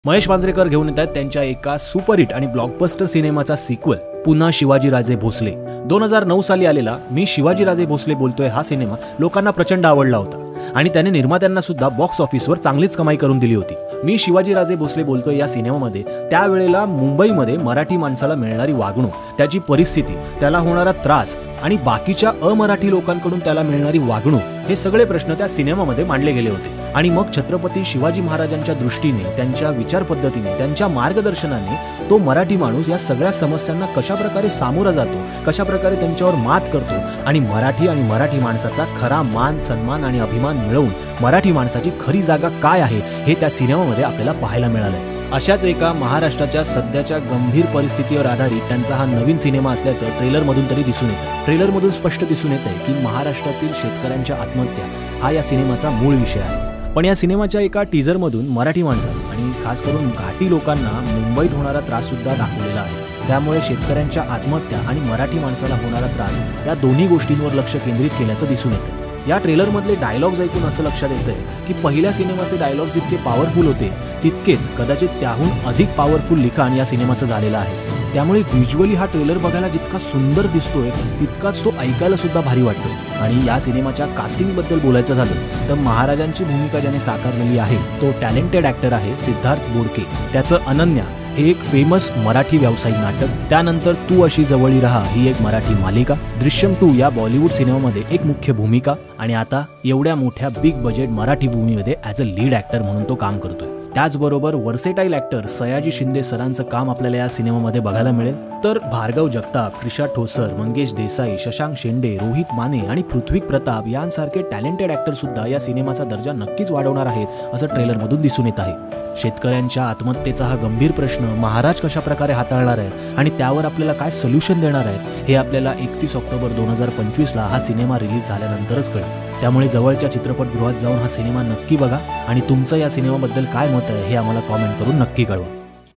महेश मांजरेकर घेऊन येत आहेत त्यांच्या एका सुपरहिट आणि ब्लॉकबस्टर सिनेमाचा सिक्वल पुन्हा शिवाजीराजे भोसले। 2009 साली आलेला मी शिवाजीराजे भोसले बोलतोय हा सिनेमा लोकांना प्रचंड आवडला होता आणि त्याने निर्मात्यांना सुद्धा बॉक्स ऑफिसवर चांगलीच कमाई करून दिली होती। मी शिवाजीराजे भोसले बोलतोय या सिनेमामध्ये त्यावेळेला मुंबईमध्ये मराठी माणसाला मिळणारी वागणूक, त्याची परिस्थिती, त्याला होणारा त्रास आणि बाकीच्या अमराठी लोकांकडून त्याला मिळणारी वागणूक हे सगळे प्रश्न त्या सिनेमामध्ये मांडले गेले होते। आणि मग छत्रपती शिवाजी महाराजांच्या दृष्टीने, त्यांच्या विचार पद्धतीने, त्यांच्या मार्गदर्शनाने तो मराठी माणूस या सगळ्या समस्यांना कशा प्रकारे सामोरा जातो, कशा प्रकारे त्यांच्यावर मात करतो आणि मराठी माणसाचा खरा मान, सन्मान आणि अभिमान मिळवून मराठी माणसाची खरी जागा काय आहे हे त्या सिनेमामध्ये आपल्याला पाहायला मिळालंय। अशाच एका महाराष्ट्राच्या सध्याच्या गंभीर परिस्थितीवर आधारित त्यांचा हा नवीन सिनेमा असल्याचं ट्रेलरमधून तरी दिसून येतं। ट्रेलरमधून स्पष्ट दिसून येतंय की महाराष्ट्रातील शेतकऱ्यांच्या आत्महत्या हा या सिनेमाचा मूळ विषय आहे। पण या सिनेमाच्या एका टीजरमधून मराठी माणसांना आणि खास करून घाटी लोकांना मुंबईत होणारा त्रास सुद्धा दाखवलेला आहे। त्यामुळे शेतकऱ्यांच्या आत्महत्या आणि मराठी माणसाला होणारा त्रास या दोन्ही गोष्टींवर लक्ष केंद्रित केल्याचं दिसून येतं। या ट्रेलरमधले डायलॉग्स ऐकून असं लक्षात येतंय की पहिल्या सिनेमाचे डायलॉग्स जितके पॉवरफुल होते तितकेच कदाचित त्याहून अधिक पॉवरफुल लिखाण या सिनेमाचं झालेलं आहे। त्यामुळे व्हिज्युअली हा ट्रेलर बघायला जितका सुंदर दिसतोय तितकाच तो ऐकायला सुद्धा भारी वाटतोय। आणि या सिनेमाच्या कास्टिंगबद्दल बोलायचं झालं तर महाराजांची भूमिका ज्याने साकारलेली आहे तो टॅलेंटेड ॲक्टर आहे सिद्धार्थ बोडके। त्याचं अनन्या हे एक फेमस मराठी व्यावसायिक नाटक, त्यानंतर तू अशी जवळी रहा ही एक मराठी मालिका, दृश्यम 2 या बॉलिवूड सिनेमामध्ये एक मुख्य भूमिका आणि आता एवढ्या मोठ्या बिग बजेट मराठी भूमीमध्ये ॲज अ लीड ॲक्टर म्हणून तो काम करतोय। त्याचबरोबर वर्सेटाईल ॲक्टर सयाजी शिंदे सरांचं काम आपल्याला या सिनेमामध्ये बघायला मिळेल। तर भार्गव जगताप, त्रिशा ठोसर, मंगेश देसाई, शशांक शेंडे, रोहित माने आणि पृथ्वी प्रताप यांसारखे टॅलेंटेड ॲक्टर सुद्धा या सिनेमाचा दर्जा नक्कीच वाढवणार आहेत असं ट्रेलरमधून दिसून येत आहे। शेतकऱ्यांच्या आत्महत्येचा हा गंभीर प्रश्न महाराज कशा प्रकारे हाताळणार आहे आणि त्यावर आपल्याला काय सोल्युशन देणार आहे हे आपल्याला 31 ऑक्टोबर 2025ला हा सिनेमा रिलीज झाल्यानंतरच कळेल। त्यामुळे जवळच्या चित्रपटगृहात जाऊन हा सिनेमा नक्की बघा आणि तुमचं या सिनेमाबद्दल काय मत आहे हे आम्हाला कॉमेंट करून नक्की कळवा।